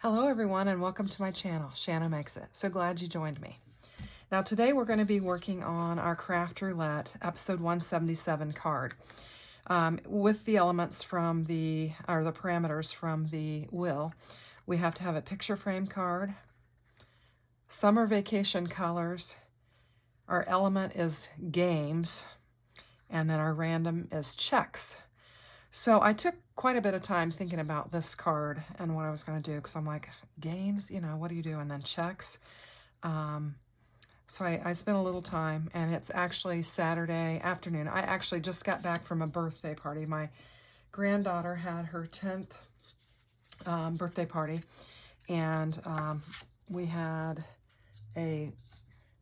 Hello everyone and welcome to my channel, Shanna Makes It. So glad you joined me. Now today we're going to be working on our Craft Roulette episode 177 card with the elements from the parameters from the wheel. We have to have a picture frame card, summer vacation colors, our element is games, and then our random is checks. So I took quite a bit of time thinking about this card and what I was going to do, because I'm like, games, what do you do? And then checks. So I spent a little time, and it's actually Saturday afternoon. I actually just got back from a birthday party. My granddaughter had her 10th birthday party, and we had a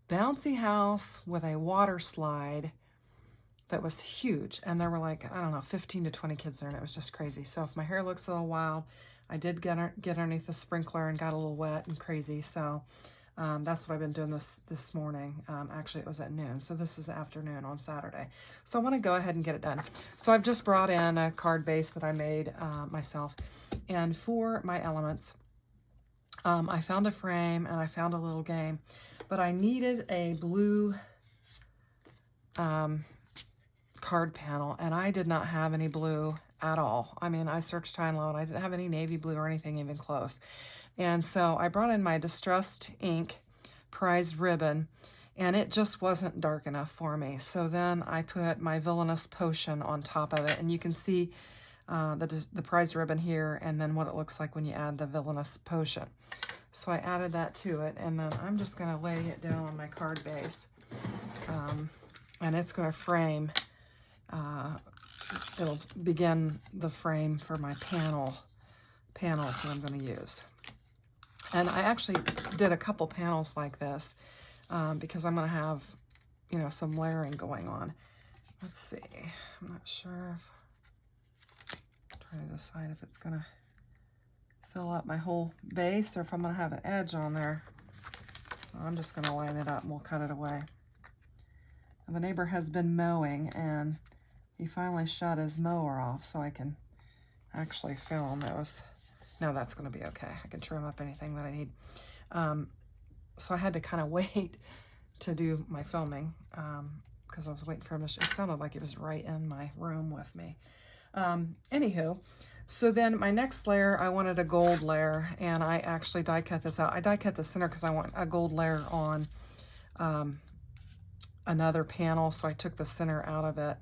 bouncy house with a water slide that was huge, and there were like, I don't know, 15 to 20 kids there, and it was just crazy. So if my hair looks a little wild, I did get underneath the sprinkler and got a little wet and crazy. So that's what I've been doing this morning. Actually, it was at noon, so this is afternoon on Saturday. So I want to go ahead and get it done. So I've just brought in a card base that I made myself, and for my elements, I found a frame and I found a little game, but I needed a blue card panel, and I did not have any blue at all. I mean, I searched high and low, and I didn't have any navy blue or anything even close. And so I brought in my Distressed Ink prize ribbon, and it just wasn't dark enough for me. So then I put my Villainous Potion on top of it, and you can see the prize ribbon here, and then what it looks like when you add the Villainous Potion. So I added that to it, and then I'm just going to lay it down on my card base, and it's going to frame. It'll begin the frame for my panels that I'm going to use. And I actually did a couple panels like this because I'm going to have, some layering going on. Let's see. I'm not sure if I'm trying to decide if it's going to fill up my whole base or if I'm going to have an edge on there. I'm just going to line it up and we'll cut it away. And the neighbor has been mowing, and he finally shut his mower off so I can actually film. No, that's going to be okay. I can trim up anything that I need. So I had to kind of wait to do my filming because I was waiting for him to, it sounded like he was right in my room with me. Anywho, so then my next layer, I wanted a gold layer, and I actually die cut this out. I die cut the center because I want a gold layer on another panel, so I took the center out of it.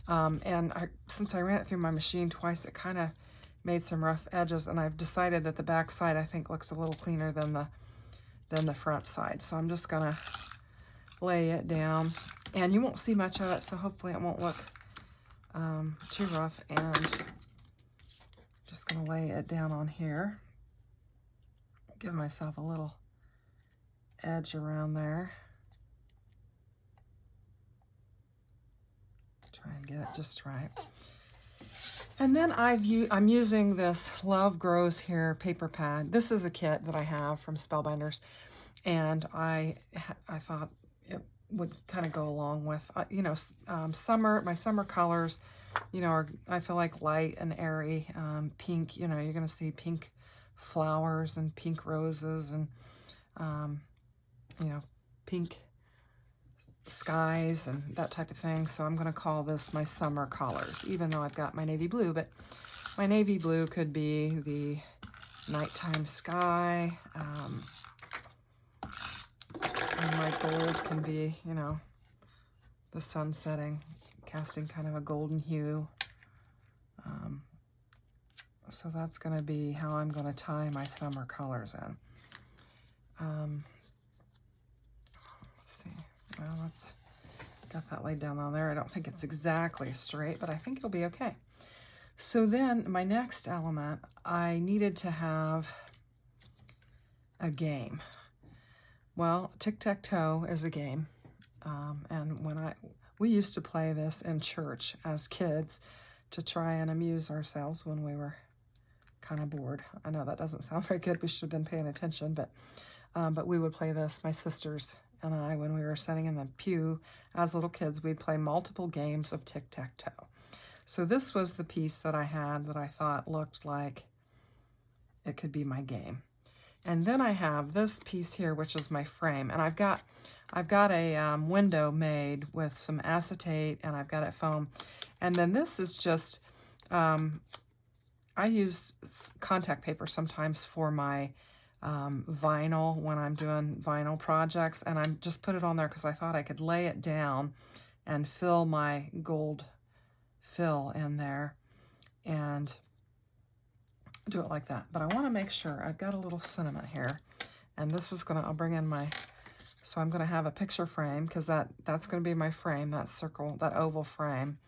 And since I ran it through my machine twice, it kind of made some rough edges, and I've decided that the back side I think looks a little cleaner than the front side. So I'm just gonna lay it down, and you won't see much of it, so hopefully it won't look too rough. And just gonna lay it down on here, give myself a little edge around there. Try and get it just right. And then I'm using this Love Grows Here paper pad. This is a kit that I have from Spellbinders, and I thought it would kind of go along with, my summer colors, I feel like light and airy. Pink, you're going to see pink flowers and pink roses and, pink skies and that type of thing. So I'm going to call this my summer colors, even though I've got my navy blue, but my navy blue could be the nighttime sky, and my gold can be, the sun setting, casting kind of a golden hue. So that's going to be how I'm going to tie my summer colors in. Let's see. Well, got that laid down on there. I don't think it's exactly straight, but I think it'll be okay. So then my next element, I needed to have a game. Well, tic-tac-toe is a game. And we used to play this in church as kids to try and amuse ourselves when we were kind of bored. I know that doesn't sound very good. We should have been paying attention, but we would play this, my sisters and I, when we were sitting in the pew as little kids. We'd play multiple games of tic-tac-toe. So this was the piece that I had that I thought looked like it could be my game. And then I have this piece here, which is my frame. And I've got a window made with some acetate, and I've got it foam. And then this is just, I use contact paper sometimes for my vinyl when I'm doing vinyl projects, and I just put it on there because I thought I could lay it down and fill my gold fill in there and do it like that. But I want to make sure I've got a little sentiment here, and this is gonna, I'll bring in my, so I'm gonna have a picture frame because that's gonna be my frame, that circle, that oval frame,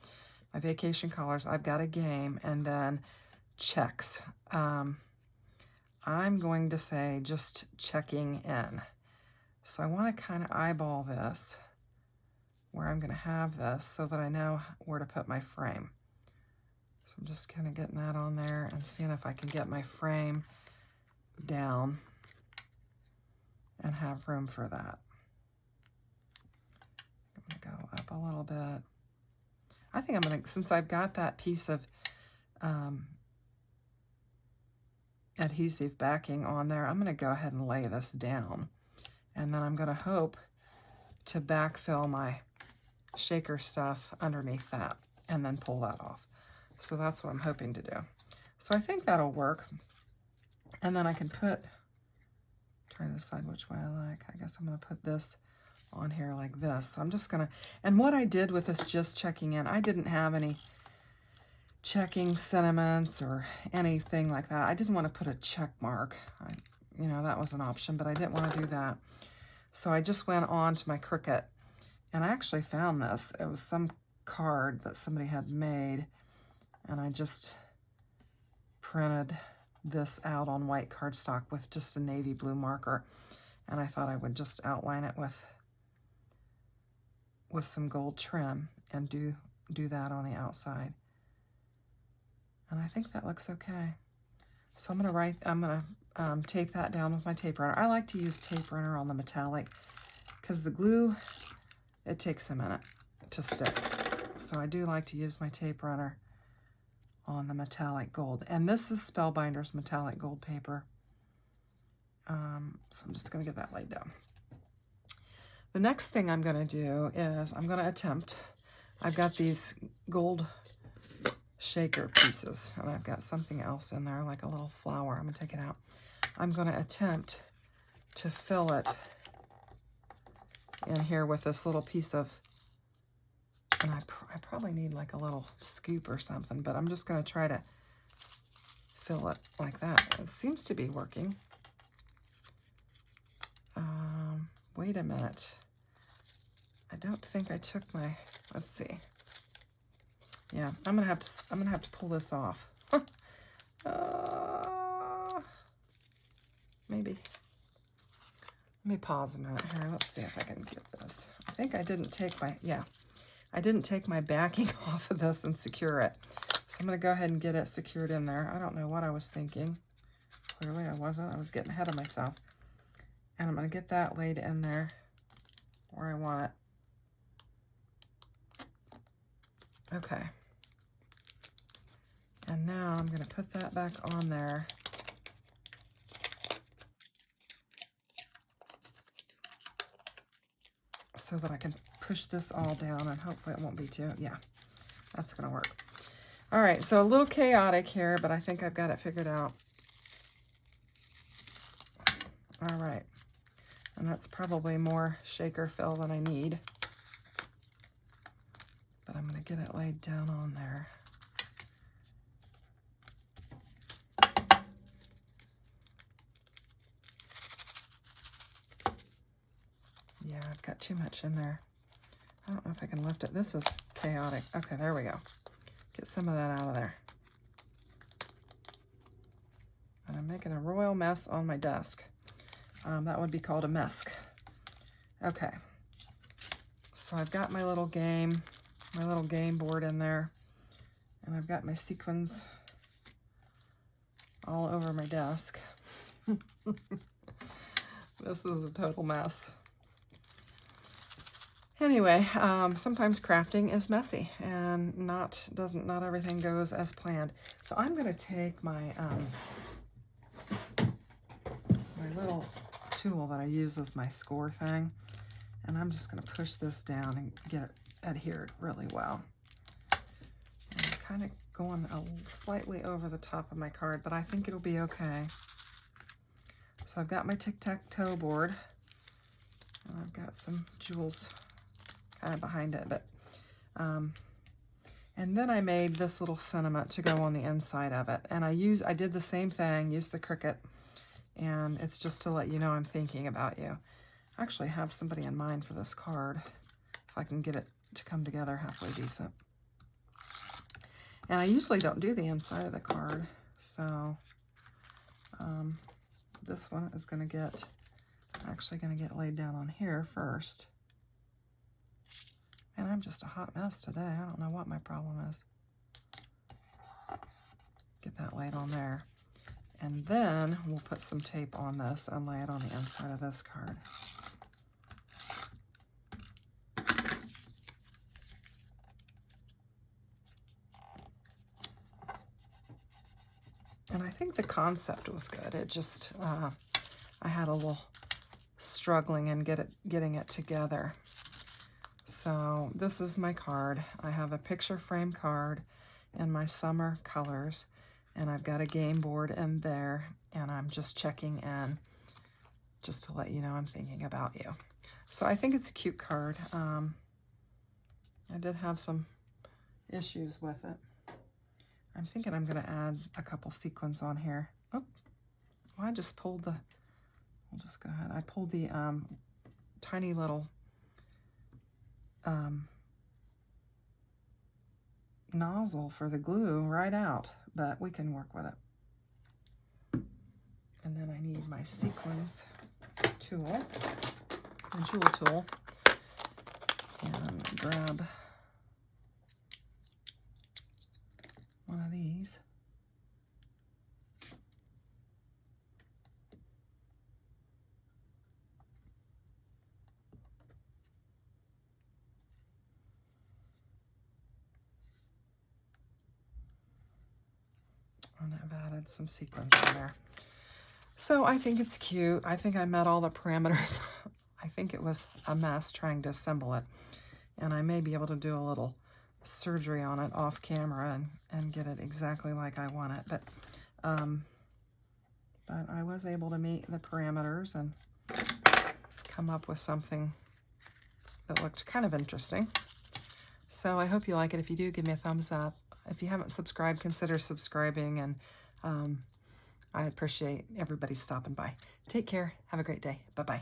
my vacation colors. I've got a game, and then checks. I'm going to say just checking in. So I want to kind of eyeball this, where I'm going to have this, so that I know where to put my frame. So I'm just kind of getting that on there and seeing if I can get my frame down and have room for that. I'm going to go up a little bit. I think I'm going to, since I've got that piece of adhesive backing on there, I'm going to go ahead and lay this down. And then I'm going to hope to backfill my shaker stuff underneath that and then pull that off. So that's what I'm hoping to do. So I think that'll work. And then I can put, try to decide which way I like. I guess I'm going to put this on here like this. So I'm just going to, and what I did with this just checking in, I didn't have any checking sentiments or anything like that. I didn't want to put a check mark. You know, that was an option, but I didn't want to do that. So I just went on to my Cricut, and I actually found this. It was some card that somebody had made, and I just printed this out on white cardstock with just a navy blue marker, and I thought I would just outline it with some gold trim and do that on the outside. And I think that looks okay. So I'm gonna tape that down with my tape runner. I like to use tape runner on the metallic because the glue, it takes a minute to stick. So I do like to use my tape runner on the metallic gold. And this is Spellbinder's metallic gold paper. So I'm just gonna get that laid down. The next thing I'm gonna do is I'm gonna attempt, I've got these gold shaker pieces, and I've got something else in there, like a little flower. I'm gonna take it out. I'm gonna attempt to fill it in here with this little piece of, and I probably need like a little scoop or something, but I'm just gonna try to fill it like that. It seems to be working. Wait a minute. I don't think I took my, let's see. Yeah, I'm gonna have to pull this off. Maybe. Let me pause a minute here. Let's see if I can get this. I think I didn't take my, yeah, I didn't take my backing off of this and secure it. So I'm gonna go ahead and get it secured in there. I don't know what I was thinking. Clearly I wasn't. I was getting ahead of myself. And I'm gonna get that laid in there where I want it. Okay. And now I'm going to put that back on there. So that I can push this all down, and hopefully it won't be too, yeah, that's going to work. All right, so a little chaotic here, but I think I've got it figured out. All right, and that's probably more shaker fill than I need. But I'm going to get it laid down on there. Yeah, I've got too much in there. I don't know if I can lift it. This is chaotic. Okay, there we go. Get some of that out of there. And I'm making a royal mess on my desk. That would be called a mess. Okay. So I've got my little game board in there. And I've got my sequins all over my desk. This is a total mess. Anyway, sometimes crafting is messy, and not everything goes as planned. So I'm going to take my my little tool that I use with my score thing, and I'm just going to push this down and get it adhered really well. And I'm kind of going slightly over the top of my card, but I think it'll be okay. So I've got my tic-tac-toe board, and I've got some jewels kind of behind it, but and then I made this little sentiment to go on the inside of it, and I did the same thing, used the Cricut, and it's just to let you know I'm thinking about you. I actually have somebody in mind for this card, if I can get it to come together halfway decent. And I usually don't do the inside of the card, so this one is actually going to get laid down on here first. And I'm just a hot mess today. I don't know what my problem is. Get that laid on there. And then we'll put some tape on this and lay it on the inside of this card. And I think the concept was good. It just, I had a little struggling in getting it together. So this is my card. I have a picture frame card in my summer colors, and I've got a game board in there, and I'm just checking in just to let you know I'm thinking about you. So I think it's a cute card. I did have some issues with it. I'm thinking I'm going to add a couple sequins on here. Oh, well, I just pulled the, we'll just go ahead. I pulled the tiny little nozzle for the glue right out, but we can work with it. And then I need my sequins tool, the jewel tool, and grab one of these. And I've added some sequins in there. So I think it's cute. I think I met all the parameters. I think it was a mess trying to assemble it. And I may be able to do a little surgery on it off camera and get it exactly like I want it. But I was able to meet the parameters and come up with something that looked kind of interesting. So I hope you like it. If you do, give me a thumbs up. If you haven't subscribed, consider subscribing, and I appreciate everybody stopping by. Take care. Have a great day. Bye-bye.